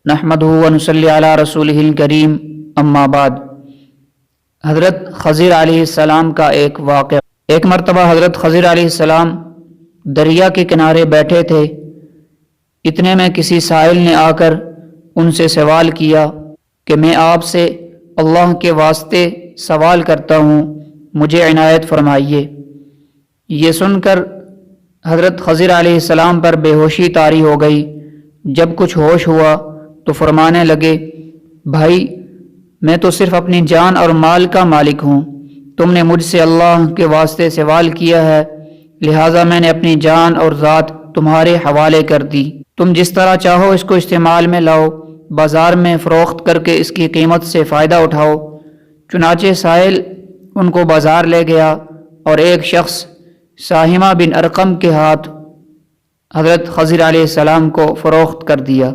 نحمدہ و نصلی علی رسولہ الکریم، اما بعد۔ حضرت خضر علیہ السلام کا ایک واقعہ۔ ایک مرتبہ حضرت خضر علیہ السلام دریا کے کنارے بیٹھے تھے، اتنے میں کسی سائل نے آ کر ان سے سوال کیا کہ میں آپ سے اللہ کے واسطے سوال کرتا ہوں، مجھے عنایت فرمائیے۔ یہ سن کر حضرت خضر علیہ السلام پر بے ہوشی طاری ہو گئی۔ جب کچھ ہوش ہوا تو فرمانے لگے، بھائی میں تو صرف اپنی جان اور مال کا مالک ہوں، تم نے مجھ سے اللہ کے واسطے سوال کیا ہے، لہٰذا میں نے اپنی جان اور ذات تمہارے حوالے کر دی، تم جس طرح چاہو اس کو استعمال میں لاؤ، بازار میں فروخت کر کے اس کی قیمت سے فائدہ اٹھاؤ۔ چنانچہ سائل ان کو بازار لے گیا اور ایک شخص ساہمہ بن ارقم کے ہاتھ حضرت خضر علیہ السلام کو فروخت کر دیا۔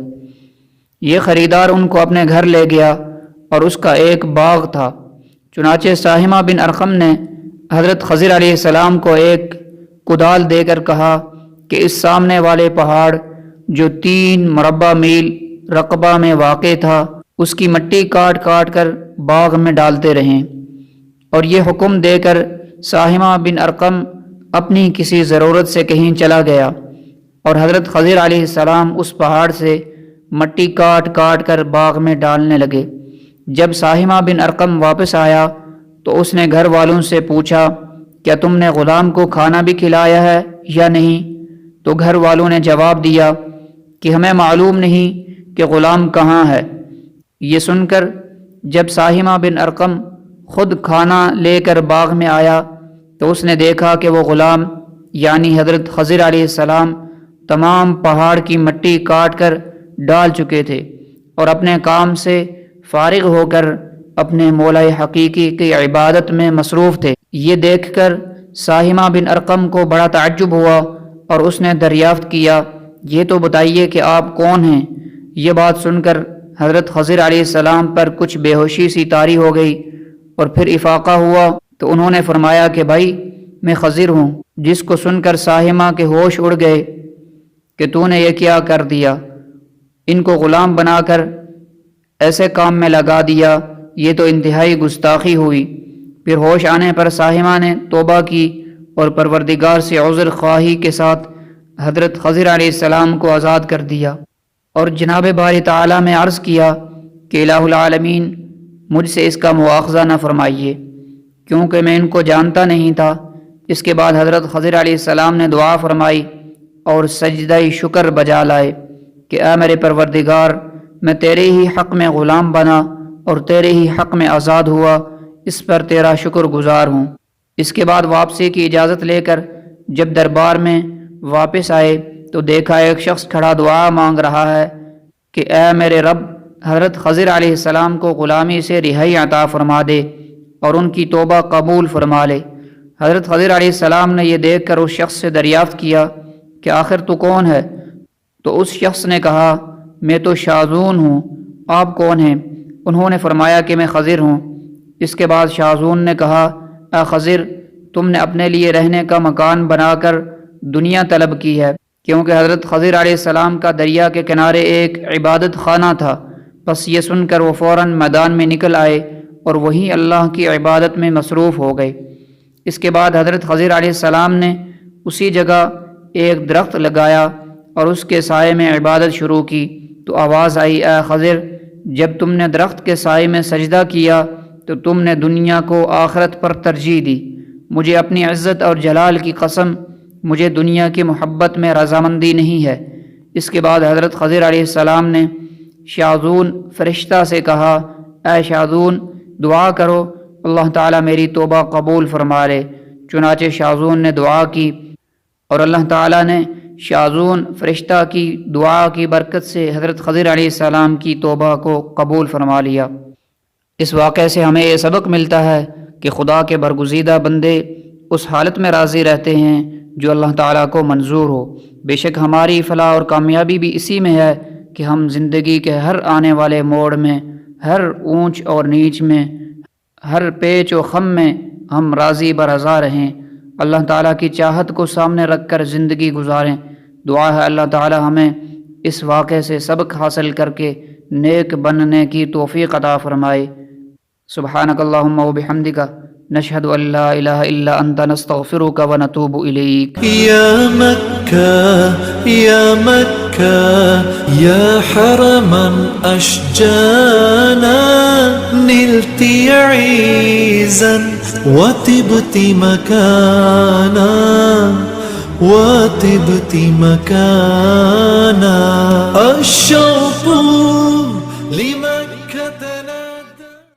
یہ خریدار ان کو اپنے گھر لے گیا اور اس کا ایک باغ تھا۔ چنانچہ ساہمہ بن ارقم نے حضرت خضر علیہ السلام کو ایک کدال دے کر کہا کہ اس سامنے والے پہاڑ جو 3 مربع میل رقبہ میں واقع تھا، اس کی مٹی کاٹ کاٹ کر باغ میں ڈالتے رہیں۔ اور یہ حکم دے کر ساہمہ بن ارقم اپنی کسی ضرورت سے کہیں چلا گیا اور حضرت خضر علیہ السلام اس پہاڑ سے مٹی کاٹ کاٹ کر باغ میں ڈالنے لگے۔ جب ساہمہ بن ارقم واپس آیا تو اس نے گھر والوں سے پوچھا، کیا تم نے غلام کو کھانا بھی کھلایا ہے یا نہیں؟ تو گھر والوں نے جواب دیا کہ ہمیں معلوم نہیں کہ غلام کہاں ہے۔ یہ سن کر جب ساہمہ بن ارقم خود کھانا لے کر باغ میں آیا تو اس نے دیکھا کہ وہ غلام یعنی حضرت خضر علیہ السلام تمام پہاڑ کی مٹی کاٹ کر ڈال چکے تھے اور اپنے کام سے فارغ ہو کر اپنے مولا حقیقی کی عبادت میں مصروف تھے۔ یہ دیکھ کر ساہمہ بن ارقم کو بڑا تعجب ہوا اور اس نے دریافت کیا، یہ تو بتائیے کہ آپ کون ہیں؟ یہ بات سن کر حضرت خضر علیہ السلام پر کچھ بے ہوشی سی طاری ہو گئی اور پھر افاقہ ہوا تو انہوں نے فرمایا کہ بھائی میں خضر ہوں، جس کو سن کر ساہمہ کے ہوش اڑ گئے کہ تو نے یہ کیا کر دیا، ان کو غلام بنا کر ایسے کام میں لگا دیا، یہ تو انتہائی گستاخی ہوئی۔ پھر ہوش آنے پر ساہمہ نے توبہ کی اور پروردگار سے عذر خواہی کے ساتھ حضرت خضر علیہ السلام کو آزاد کر دیا اور جناب باری تعالیٰ میں عرض کیا کہ الہ العالمین مجھ سے اس کا مواخذہ نہ فرمائیے، کیونکہ میں ان کو جانتا نہیں تھا۔ اس کے بعد حضرت خضر علیہ السلام نے دعا فرمائی اور سجدہ شکر بجا لائے کہ اے میرے پروردگار، میں تیرے ہی حق میں غلام بنا اور تیرے ہی حق میں آزاد ہوا، اس پر تیرا شکر گزار ہوں۔ اس کے بعد واپسی کی اجازت لے کر جب دربار میں واپس آئے تو دیکھا ایک شخص کھڑا دعا مانگ رہا ہے کہ اے میرے رب، حضرت خضر علیہ السلام کو غلامی سے رہائی عطا فرما دے اور ان کی توبہ قبول فرما لے۔ حضرت خضر علیہ السلام نے یہ دیکھ کر اس شخص سے دریافت کیا کہ آخر تو کون ہے؟ تو اس شخص نے کہا، میں تو شاذون ہوں، آپ کون ہیں؟ انہوں نے فرمایا کہ میں خضر ہوں۔ اس کے بعد شاذون نے کہا، اے خضر، تم نے اپنے لیے رہنے کا مکان بنا کر دنیا طلب کی ہے، کیونکہ حضرت خضر علیہ السلام کا دریا کے کنارے ایک عبادت خانہ تھا۔ بس یہ سن کر وہ فوراً میدان میں نکل آئے اور وہیں اللہ کی عبادت میں مصروف ہو گئے۔ اس کے بعد حضرت خضر علیہ السلام نے اسی جگہ ایک درخت لگایا اور اس کے سائے میں عبادت شروع کی تو آواز آئی، اے خضر، جب تم نے درخت کے سائے میں سجدہ کیا تو تم نے دنیا کو آخرت پر ترجیح دی۔ مجھے اپنی عزت اور جلال کی قسم، مجھے دنیا کی محبت میں رضامندی نہیں ہے۔ اس کے بعد حضرت خضر علیہ السلام نے شاذون فرشتہ سے کہا، اے شاذون، دعا کرو، اللہ تعالیٰ میری توبہ قبول فرما لے۔ چنانچہ شاذون نے دعا کی اور اللہ تعالیٰ نے شاذون فرشتہ کی دعا کی برکت سے حضرت خضر علیہ السلام کی توبہ کو قبول فرما لیا۔ اس واقعے سے ہمیں یہ سبق ملتا ہے کہ خدا کے برگزیدہ بندے اس حالت میں راضی رہتے ہیں جو اللہ تعالیٰ کو منظور ہو۔ بے شک ہماری فلاح اور کامیابی بھی اسی میں ہے کہ ہم زندگی کے ہر آنے والے موڑ میں، ہر اونچ اور نیچ میں، ہر پیچ و خم میں ہم راضی برضا رہیں، اللہ تعالیٰ کی چاہت کو سامنے رکھ کر زندگی گزاریں۔ دعا ہے اللہ تعالیٰ ہمیں اس واقعے سے سبق حاصل کر کے نیک بننے کی توفیق عطا فرمائے۔ سبحانک اللہم و بحمدک نشہد ان لا الہ الا انت نستغفرک و نتوب الیک۔ یا مکہ یا مکہ یا حرما اشجانا نلت عیزا وطبت مکانا وطبت مکانا الشوق